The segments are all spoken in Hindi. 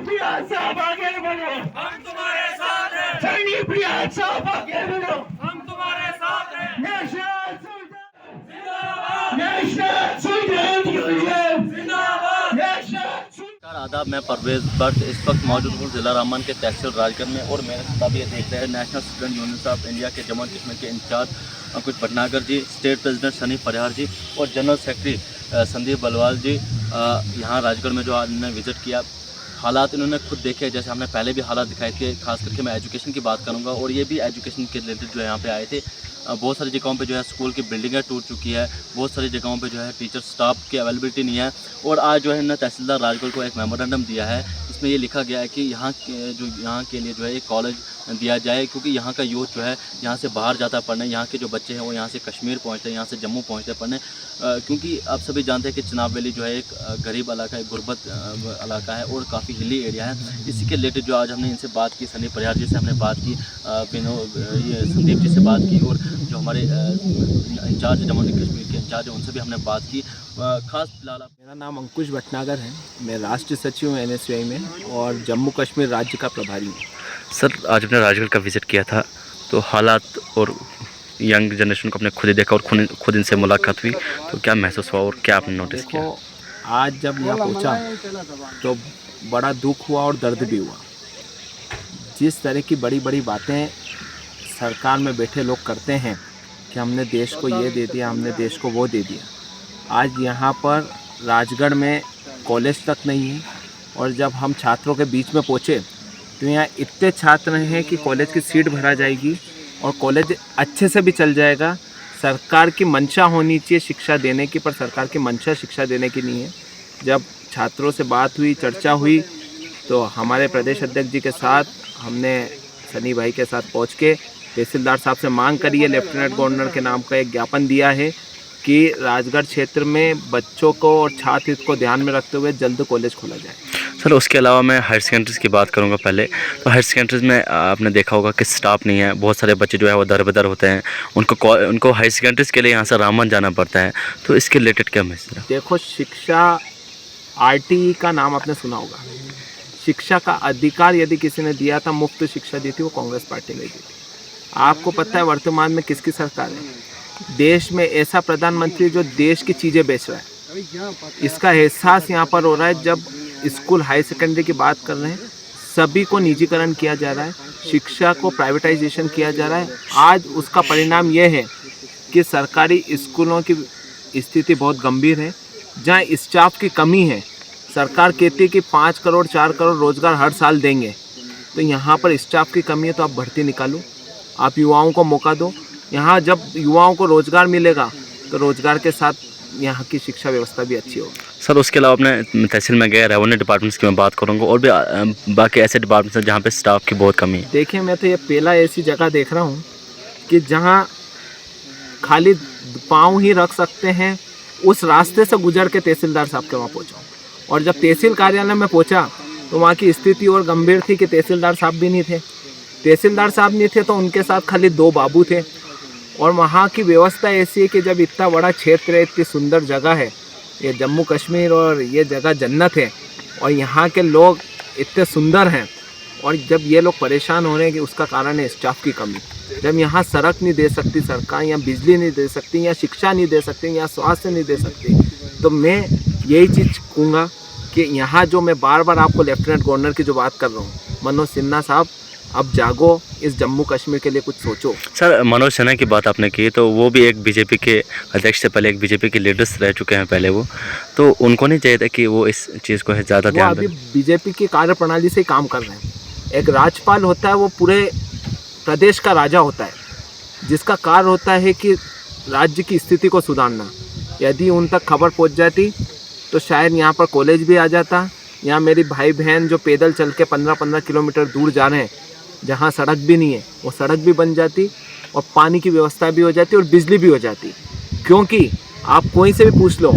प्रयास साहब आगे बढ़ो, हम तुम्हारे साथ हैं। सैनिक प्रयास साहब आगे बढ़ो, हम तुम्हारे साथ हैं। नेशनल जिंदाबाद नेशनल स्टूडेंट यूनियन जिंदाबाद। नेशनल नमस्कार आदाब, मैं परवेज भट्ट इस वक्त मौजूद हूँ ज़िला रामबन के तहसील राजगढ़ में और मेरे साथ आप ये देख रहे हैं national student union of India के जम्मू एंड कश्मीर के इंचार्ज अंकुश भटनागर जी, स्टेट प्रेसिडेंट सनी परिहार जी और जनरल सेक्रेटरी संदीप बलवाल जी यहाँ राजगढ़ में जो आज इन्होंने विज़िट किया। हालात इन्होंने खुद देखे, जैसे हमने पहले भी हालात दिखाए थे। खास करके मैं एजुकेशन की बात करूँगा और ये भी एजुकेशन के रिलेटेड जो यहाँ पे आए थे। बहुत सारी जगहों पे जो है स्कूल की बिल्डिंगें टूट चुकी है, बहुत सारी जगहों पे जो है टीचर स्टाफ की अवेलेबिलिटी नहीं है। और आज जो है इन्होंने तहसीलदार राजगढ़ को एक मेमोरेंडम दिया है, इसमें ये लिखा गया है कि यहाँ के लिए जो है एक कॉलेज दिया जाए, क्योंकि यहाँ का यूथ जो है यहाँ से बाहर जाता है पढ़ने। यहाँ के जो बच्चे हैं वो यहाँ से कश्मीर पहुँचते हैं, यहाँ से जम्मू पहुँचते हैं पढ़ने, क्योंकि आप सभी जानते हैं कि चिनाब वैली जो है एक गरीब इलाका है, गुरबत इलाका है और काफ़ी हिली एरिया है। इसी के रिलेटेड जो आज हमने इनसे बात की, सनी परिहार जी से हमने बात की, ये संदीप जी से बात की और जो हमारे इंचार्ज जम्मू एंड कश्मीर के इंचार्ज हैं उनसे भी हमने बात की। खास फिलहाल मेरा नाम अंकुश भटनागर है, मैं राष्ट्रीय सचिव हूँ NSUI में और जम्मू कश्मीर राज्य का प्रभारी हूँ। सर, आज अपने राजगढ़ का विज़िट किया था, तो हालात और यंग जनरेशन को अपने खुद ही देखा और खुद इनसे मुलाकात हुई, तो क्या महसूस हुआ और क्या आपने नोटिस किया? आज जब यहाँ पहुँचा तो बड़ा दुख हुआ और दर्द भी हुआ। जिस तरह की बड़ी बड़ी बातें सरकार में बैठे लोग करते हैं कि हमने देश को ये दे दिया, हमने देश को वो दे दिया, आज यहाँ पर राजगढ़ में कॉलेज तक नहीं है। और जब हम छात्रों के बीच में पहुँचे तो यहाँ इतने छात्र हैं कि कॉलेज की सीट भरा जाएगी और कॉलेज अच्छे से भी चल जाएगा। सरकार की मंशा होनी चाहिए शिक्षा देने की, पर सरकार की मंशा शिक्षा देने की नहीं है। जब छात्रों से बात हुई, चर्चा हुई, तो हमारे प्रदेश अध्यक्ष जी के साथ हमने सनी भाई के साथ पहुँच के तहसीलदार साहब से मांग करी है, लेफ्टिनेंट गवर्नर के नाम का एक ज्ञापन दिया है कि राजगढ़ क्षेत्र में बच्चों को और छात्र हित को ध्यान में रखते हुए जल्द कॉलेज खोला जाए। सर, उसके अलावा मैं हायर सेकेंडरीज़ की बात करूंगा पहले। तो हायर सेकेंडरीज़ में आपने देखा होगा कि स्टाफ नहीं है, बहुत सारे बच्चे जो है वो दर बदर होते हैं, उनको हायर सेकेंडरीज़ के लिए यहाँ से रामबन जाना पड़ता है, तो इसके रिलेटेड क्या मैसेज है? देखो, शिक्षा RTE का नाम आपने सुना होगा। शिक्षा का अधिकार यदि किसी ने दिया था, मुफ्त शिक्षा दी थी, वो कांग्रेस पार्टी ने दी थी। आपको पता है वर्तमान में किसकी सरकार है? देश में ऐसा प्रधानमंत्री जो देश की चीज़ें बेच रहा है। इसका एहसास यहाँ पर हो रहा है जब स्कूल हाई सेकेंडरी की बात कर रहे हैं, सभी को निजीकरण किया जा रहा है, शिक्षा को प्राइवेटाइजेशन किया जा रहा है। आज उसका परिणाम यह है कि सरकारी स्कूलों की स्थिति बहुत गंभीर है। जहाँ स्टाफ की कमी है, सरकार कहती है कि 5 करोड़ 4 करोड़ रोजगार हर साल देंगे, तो यहाँ पर स्टाफ की कमी है, तो आप भर्ती निकालो, आप युवाओं को मौका दो। यहाँ जब युवाओं को रोजगार मिलेगा तो रोजगार के साथ यहाँ की शिक्षा व्यवस्था भी अच्छी होगी। सर, उसके अलावा अपने तहसील में गए रेवेन्यू डिपार्टमेंट्स की मैं बात करूँगा और भी बाकी ऐसे डिपार्टमेंट्स हैं जहाँ पे स्टाफ की बहुत कमी है। देखिए, मैं तो ये पहला ऐसी जगह देख रहा हूँ कि जहाँ खाली पाँव ही रख सकते हैं, उस रास्ते से गुजर के तहसीलदार साहब के वहाँ पहुँचा। और जब तहसील कार्यालय में पहुँचा तो वहाँ की स्थिति और गंभीर थी कि तहसीलदार साहब भी नहीं थे। तहसीलदार साहब नहीं थे तो उनके साथ खाली 2 बाबू थे। और वहाँ की व्यवस्था ऐसी है कि जब इतना बड़ा क्षेत्र है, इतनी सुंदर जगह है, ये जम्मू कश्मीर और ये जगह जन्नत है, और यहाँ के लोग इतने सुंदर हैं, और जब ये लोग परेशान हो रहे हैं कि उसका कारण है स्टाफ की कमी। जब यहाँ सड़क नहीं दे सकती सरकार, यहाँ बिजली नहीं दे सकती, यहाँ शिक्षा नहीं दे सकती, यहाँ स्वास्थ्य नहीं दे सकती, तो मैं यही चीज़ कहूँगा कि यहाँ जो मैं बार बार आपको लेफ्टिनेंट गवर्नर की जो बात कर रहा हूँ, मनोज सिन्हा साहब, अब जागो, इस जम्मू कश्मीर के लिए कुछ सोचो। सर, मनोज सिन्हा की बात आपने की, तो वो भी एक बीजेपी के अध्यक्ष से पहले एक बीजेपी के लीडर्स रह चुके हैं पहले वो, तो उनको नहीं चाहिए था कि वो इस चीज़ को ज़्यादा ध्यान दें? अभी बीजेपी की कार्यप्रणाली से काम कर रहे हैं। एक राज्यपाल होता है, वो पूरे प्रदेश का राजा होता है, जिसका कार्य होता है कि राज्य की स्थिति को सुधारना। यदि उन तक खबर पहुँच जाती तो शायद यहाँ पर कॉलेज भी आ जाता। यहाँ मेरी भाई बहन जो पैदल चल के 15-15 किलोमीटर दूर जा रहे हैं, जहाँ सड़क भी नहीं है, वो सड़क भी बन जाती और पानी की व्यवस्था भी हो जाती और बिजली भी हो जाती। क्योंकि आप कोई से भी पूछ लो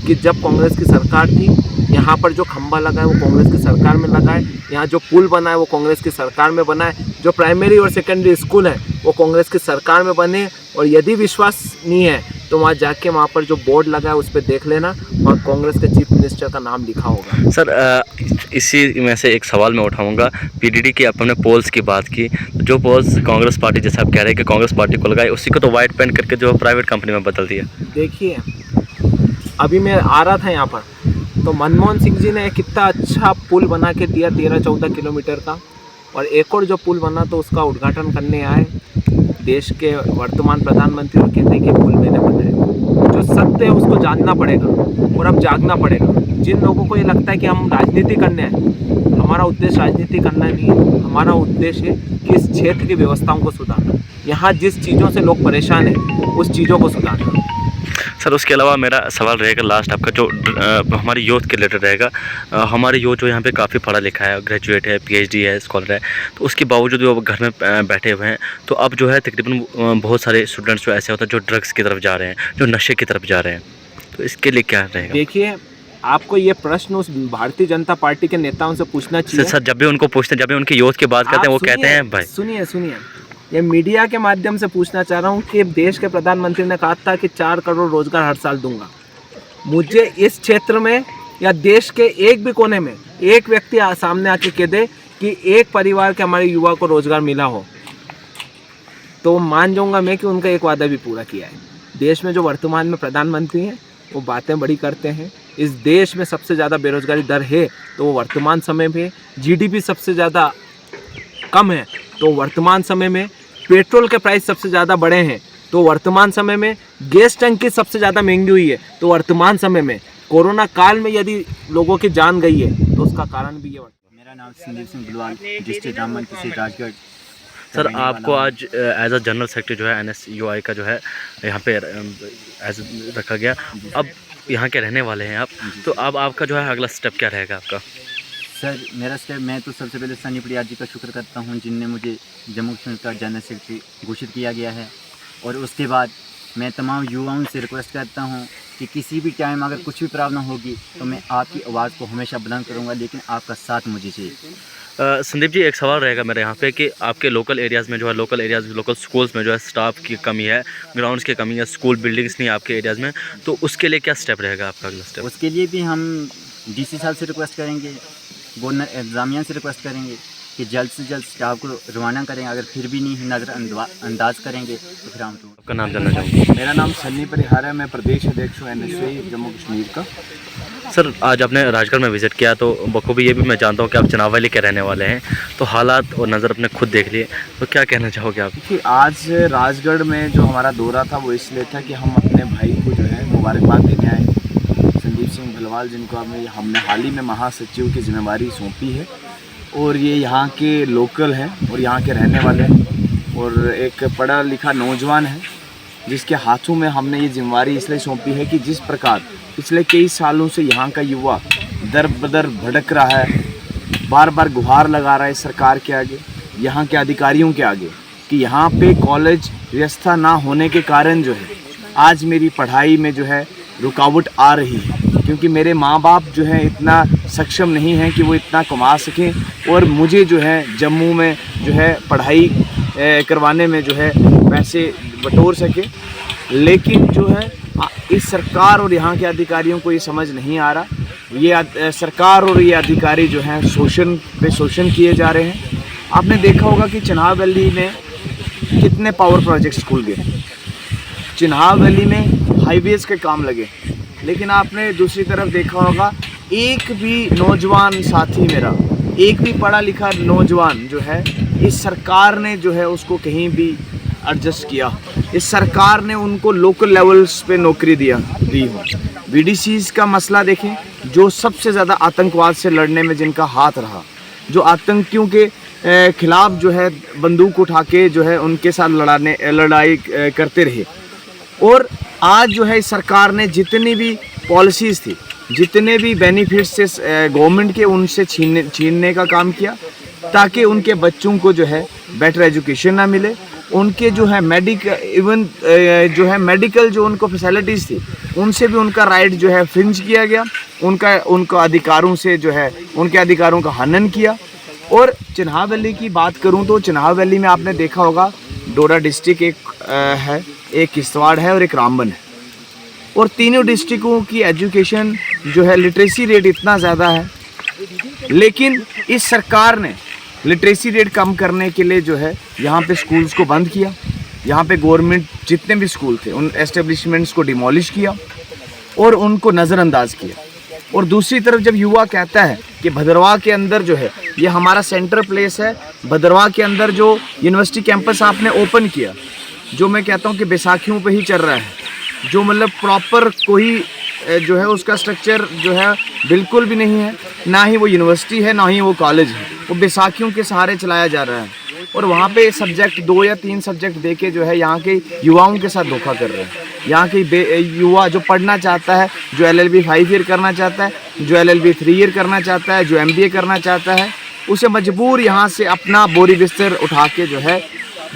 कि जब कांग्रेस की सरकार थी, यहाँ पर जो खंभा लगा है वो कांग्रेस की सरकार में लगा है, यहाँ जो पुल बना है वो कांग्रेस की सरकार में बना है, जो प्राइमरी और सेकेंडरी स्कूल है वो कांग्रेस की सरकार में बने। और यदि विश्वास नहीं है तो वहाँ जाके वहाँ पर जो बोर्ड लगा है उस पर देख लेना, वहाँ कांग्रेस के चीफ मिनिस्टर का नाम लिखा होगा। सर इसी में से एक सवाल मैं उठाऊंगा। पीडीडी की आपने पोल्स की बात की, जो पोल्स कांग्रेस पार्टी जैसे आप कह रहे हैं कि कांग्रेस पार्टी को लगाए, उसी को तो वाइट पेंट करके जो प्राइवेट कंपनी में बदल दिया। देखिए अभी मैं आ रहा था यहाँ पर, तो मनमोहन सिंह जी ने कितना अच्छा पुल बना के दिया 13-14 किलोमीटर का, और एक और जो पुल बना तो उसका उद्घाटन करने आए देश के वर्तमान प्रधानमंत्री और कहते हैं कि पुल मैंने बनाया। जो सत्य है उसको जानना पड़ेगा और अब जागना पड़ेगा। जिन लोगों को ये लगता है कि हम राजनीति करने आए, हमारा उद्देश्य राजनीति करना नहीं है। हमारा उद्देश्य है कि इस क्षेत्र की व्यवस्थाओं को सुधारना, यहाँ जिस चीज़ों से लोग परेशान हैं उस चीज़ों को सुधारना। सर उसके अलावा मेरा सवाल रहेगा लास्ट आपका, जो हमारी यूथ के रिलेटेड रहेगा। हमारे यूथ जो यहाँ पे काफ़ी पढ़ा लिखा है, ग्रेजुएट है, पीएचडी है, स्कॉलर है, तो उसके बावजूद वो घर में बैठे हुए हैं। तो अब जो है तकरीबन बहुत सारे स्टूडेंट्स जो ऐसे होता है जो ड्रग्स की तरफ जा रहे हैं, जो नशे की तरफ जा रहे हैं, तो इसके लिए क्या रहेगा? देखिए आपको ये प्रश्न उस भारतीय जनता पार्टी के नेताओं से पूछना चाहिए। सर जब भी उनको पूछते हैं, जब भी उनके यूथ की बात करते हैं, वो कहते हैं भाई सुनिए ये मीडिया के माध्यम से पूछना चाह रहा हूँ कि देश के प्रधानमंत्री ने कहा था कि 4 करोड़ रोजगार हर साल दूंगा। मुझे इस क्षेत्र में या देश के एक भी कोने में एक व्यक्ति सामने आके कह दे कि एक परिवार के हमारे युवा को रोजगार मिला हो, तो मान जाऊंगा मैं कि उनका एक वादा भी पूरा किया है। देश में जो वर्तमान में प्रधानमंत्री हैं वो बातें बड़ी करते हैं। इस देश में सबसे ज़्यादा बेरोजगारी दर है तो वो वर्तमान समय में, जीडीपी सबसे ज़्यादा कम है तो वर्तमान समय में, पेट्रोल के प्राइस सबसे ज़्यादा बढ़े हैं तो वर्तमान समय में, गैस टंकी सबसे ज़्यादा महंगी हुई है तो वर्तमान समय में, कोरोना काल में यदि लोगों की जान गई है तो उसका कारण भी ये। मेरा नाम संदीप सिंह बिलवाल, डिस्ट्रिक्ट रामबन से राजगढ़। सर आपको आज एज अ जनरल सेक्रेटरी जो है NSUI का जो है यहाँ पे एज रखा गया। अब यहाँ के रहने वाले हैं आप, तो अब आपका जो है अगला स्टेप क्या रहेगा आपका? सर मेरा स्टेप, मैं तो सबसे पहले सनी परिहार जी का शुक्र करता हूँ जिनने मुझे जम्मू कश्मीर का जनरल सेक्रेटरी घोषित किया गया है। और उसके बाद मैं तमाम युवाओं से रिक्वेस्ट करता हूँ कि किसी भी टाइम अगर कुछ भी प्रॉब्लम होगी तो मैं आपकी आवाज़ को हमेशा बुलंद करूँगा, लेकिन आपका साथ मुझे चाहिए। संदीप जी एक सवाल रहेगा मेरे यहाँ पे कि आपके लोकल एरियाज़ में जो है, लोकल स्कूल्स में जो है स्टाफ की कमी है, ग्राउंड्स की कमी है, स्कूल बिल्डिंग्स नहीं है आपके एरियाज़ में, तो उसके लिए क्या स्टेप रहेगा आपका अगला स्टेप? उसके लिए भी हम DC साहब से रिक्वेस्ट करेंगे, गवर्नर एग्जामिया से रिक्वेस्ट करेंगे कि जल्द से जल्द स्टाफ को रवाना करें। अगर फिर भी नहीं नज़रअंदाज करेंगे तो फिर हम तो। आपका नाम जानना चाहूँगा? मेरा नाम सन्नी परिहार है, मैं प्रदेश अध्यक्ष हूँ NSUI जम्मू कश्मीर का। सर आज आपने राजगढ़ में विज़िट किया, तो बखूबी ये भी मैं जानता हूँ कि आप चनावली के रहने वाले हैं, तो हालात और नज़र अपने खुद देख लिए, तो क्या कहना चाहोगे आप? देखिए आज राजगढ़ में जो हमारा दौरा था वो इसलिए था कि हम अपने भाई को जो है मुबारकबाद देने आए, संदीप सिंह बिलवाल, जिनको हमने हाल ही में महासचिव की जिम्मेवारी सौंपी है। और ये यहाँ के लोकल हैं और यहाँ के रहने वाले हैं और एक पढ़ा लिखा नौजवान है जिसके हाथों में हमने ये जिम्मेवारी इसलिए सौंपी है कि जिस प्रकार पिछले कई सालों से यहाँ का युवा दर बदर भटक रहा है, बार बार गुहार लगा रहा है सरकार के आगे, यहाँ के अधिकारियों के आगे, कि यहाँ पे कॉलेज व्यवस्था ना होने के कारण जो है आज मेरी पढ़ाई में जो है रुकावट आ रही है, क्योंकि मेरे माँ बाप जो है इतना सक्षम नहीं हैं कि वो इतना कमा सकें और मुझे जो है जम्मू में जो है पढ़ाई करवाने में जो है पैसे बटोर सके। लेकिन जो है इस सरकार और यहाँ के अधिकारियों को ये समझ नहीं आ रहा। ये सरकार और ये अधिकारी जो हैं शोषण पे शोषण किए जा रहे हैं। आपने देखा होगा कि चिनाब वैली में कितने पावर प्रोजेक्ट्स खुल गए, चिनाब वैली में हाईवेज़ के काम लगे, लेकिन आपने दूसरी तरफ देखा होगा एक भी नौजवान साथी मेरा, एक भी पढ़ा लिखा नौजवान जो है इस सरकार ने जो है उसको कहीं भी एडजस्ट किया। इस सरकार ने उनको लोकल लेवल्स पे नौकरी दी हो। BDCs का मसला देखें, जो सबसे ज़्यादा आतंकवाद से लड़ने में जिनका हाथ रहा, जो आतंकियों के खिलाफ जो है बंदूक उठा के जो है उनके साथ लड़ाई करते रहे। और आज जो है सरकार ने जितनी भी पॉलिसीज़ थी, जितने भी बेनिफिट्स थे गवर्नमेंट के, उनसे छीनने का काम किया ताकि उनके बच्चों को जो है बेटर एजुकेशन ना मिले, उनके जो है मेडिकल जो उनको फैसिलिटीज़ थी उनसे भी उनका राइट जो है फ्रिंज किया गया, उनका अधिकारों से जो है उनके अधिकारों का हनन किया। और चिनाब वैली की बात करूं तो चिनाब वैली में आपने देखा होगा डोडा डिस्ट्रिक्ट एक है, एक किश्तवाड़ है और एक रामबन है। और तीनों डिस्ट्रिक्टों की एजुकेशन जो है लिटरेसी रेट इतना ज़्यादा है, लेकिन इस सरकार ने लिटरेसी रेट कम करने के लिए जो है यहाँ पे स्कूल्स को बंद किया। यहाँ पे गवर्नमेंट जितने भी स्कूल थे उन एस्टेब्लिशमेंट्स को डिमोलिश किया और उनको नज़रअंदाज किया। और दूसरी तरफ जब युवा कहता है कि भद्रवाह के अंदर जो है ये हमारा सेंटर प्लेस है, भद्रवाह के अंदर जो यूनिवर्सिटी कैंपस आपने ओपन किया, जो मैं कहता हूँ कि बैसाखियों पे ही चल रहा है, जो मतलब प्रॉपर कोई जो है उसका स्ट्रक्चर जो है बिल्कुल भी नहीं है, ना ही वो यूनिवर्सिटी है ना ही वो कॉलेज है, वो बैसाखियों के सहारे चलाया जा रहा है। और वहाँ पे सब्जेक्ट 2 या 3 सब्जेक्ट दे के जो है यहाँ के युवाओं के साथ धोखा कर रहे हैं। यहाँ के युवा जो पढ़ना चाहता है, जो LLB 5 ईयर करना चाहता है, जो LLB 3 ईयर करना चाहता है, जो MBA करना चाहता है, उसे मजबूर यहाँ से अपना बोरी बिस्तर उठा के जो है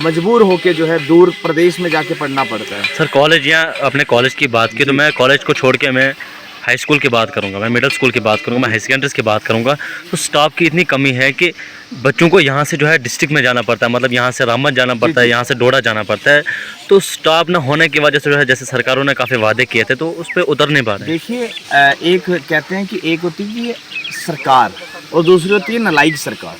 मजबूर होके जो है दूर प्रदेश में जाके पढ़ना पड़ता है। सर कॉलेज या अपने कॉलेज की बात की तो मैं कॉलेज को छोड़ के मैं हाई स्कूल की बात करूंगा, मैं मिडिल स्कूल की बात करूंगा, मैं हाई सेकेंडरीज की बात करूंगा, तो स्टाफ की इतनी कमी है कि बच्चों को यहाँ से जो है डिस्ट्रिक्ट में जाना पड़ता है, मतलब यहाँ से रामबन जाना पड़ता है, यहाँ से डोडा जाना पड़ता है। तो स्टाफ ना होने की वजह से जो है जैसे सरकारों ने काफ़ी वादे किए थे तो उस पर उतर नहीं पा रहे। देखिए एक कहते हैं कि एक होती है सरकार और दूसरी होती है नालायक सरकार।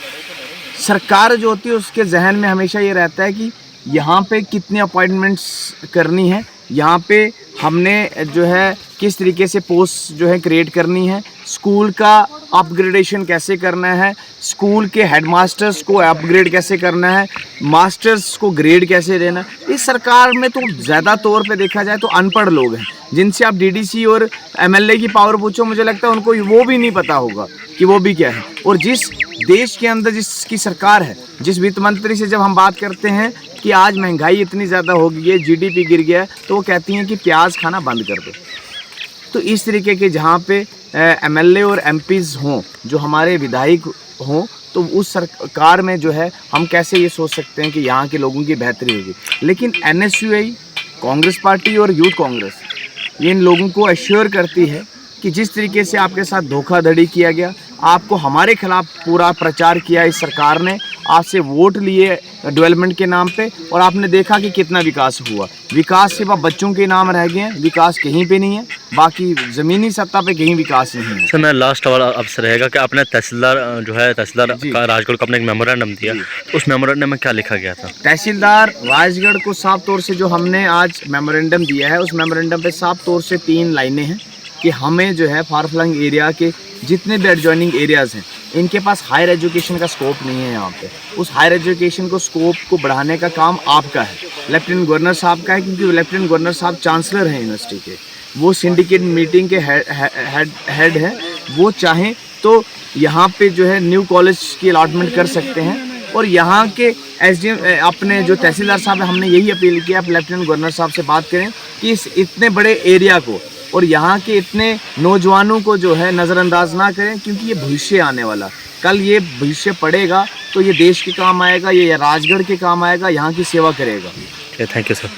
सरकार जो होती है उसके जहन में हमेशा ये रहता है कि यहाँ पे कितनी अपॉइंटमेंट्स करनी है, यहाँ पे हमने जो है किस तरीके से पोस्ट जो है क्रिएट करनी है, स्कूल का अपग्रेडेशन कैसे करना है, स्कूल के हेडमास्टर्स को अपग्रेड कैसे करना है, मास्टर्स को ग्रेड कैसे देना है। इस सरकार में तो ज़्यादा तौर पे देखा जाए तो अनपढ़ लोग हैं, जिनसे आप DDC और MLA की पावर पूछो, मुझे लगता है उनको वो भी नहीं पता होगा कि वो भी क्या है। और जिस देश के अंदर जिसकी सरकार है, जिस वित्त मंत्री से जब हम बात करते हैं कि आज महंगाई इतनी ज़्यादा हो गई है, GDP गिर गया है, तो वो कहती हैं कि प्याज खाना बंद कर दो। तो इस तरीके के जहाँ पे MLA और MPs हों, जो हमारे विधायक हों, तो उस सरकार में जो है हम कैसे ये सोच सकते हैं कि यहाँ के लोगों की बेहतरी होगी। लेकिन NSUI, कांग्रेस पार्टी और यूथ कांग्रेस ये इन लोगों को एश्योर करती है कि जिस तरीके से आपके साथ धोखाधड़ी किया गया, आपको हमारे खिलाफ पूरा प्रचार किया इस सरकार ने, आपसे वोट लिए डेवलपमेंट के नाम पे, और आपने देखा कि कितना विकास हुआ। विकास सिर्फ बच्चों के नाम रह गए हैं, विकास कहीं पे नहीं है, बाकी ज़मीनी सत्ता पे कहीं विकास नहीं है। सर मैं लास्ट वाला अवसर रहेगा कि आपने तहसीलदार जो है तहसीलदार का राजगढ़ को अपने एक मेमोरेंडम दिया, तो उस मेमोरेंडम में क्या लिखा गया था? तहसीलदार राजगढ़ को साफ तौर से जो हमने आज मेमोरेंडम दिया है, उस मेमोरेंडम पे साफ तौर से 3 लाइनें हैं कि हमें जो है फार फ्लंग एरिया के जितने भी एडजॉइनिंग एरियाज़ हैं, इनके पास हायर एजुकेशन का स्कोप नहीं है। यहाँ पे उस हायर एजुकेशन को स्कोप को बढ़ाने का काम आपका है, लेफ्टिनेंट गवर्नर साहब का है, क्योंकि लेफ्टिनेंट गवर्नर साहब चांसलर हैं यूनिवर्सिटी के, वो सिंडिकेट मीटिंग के हेड हैं। वो चाहें तो यहाँ पे जो है न्यू कॉलेज की अलॉटमेंट कर सकते हैं। और यहाँ के SDM अपने जो तहसीलदार साहब हैं, हमने यही अपील की आप लेफ्टिनेंट गवर्नर साहब से बात करें कि इस इतने बड़े एरिया को और यहाँ के इतने नौजवानों को जो है नज़रअंदाज ना करें, क्योंकि ये भविष्य आने वाला, कल ये भविष्य पड़ेगा तो ये देश के काम आएगा, ये राजगढ़ के काम आएगा, यहाँ की सेवा करेगा। Thank you sir.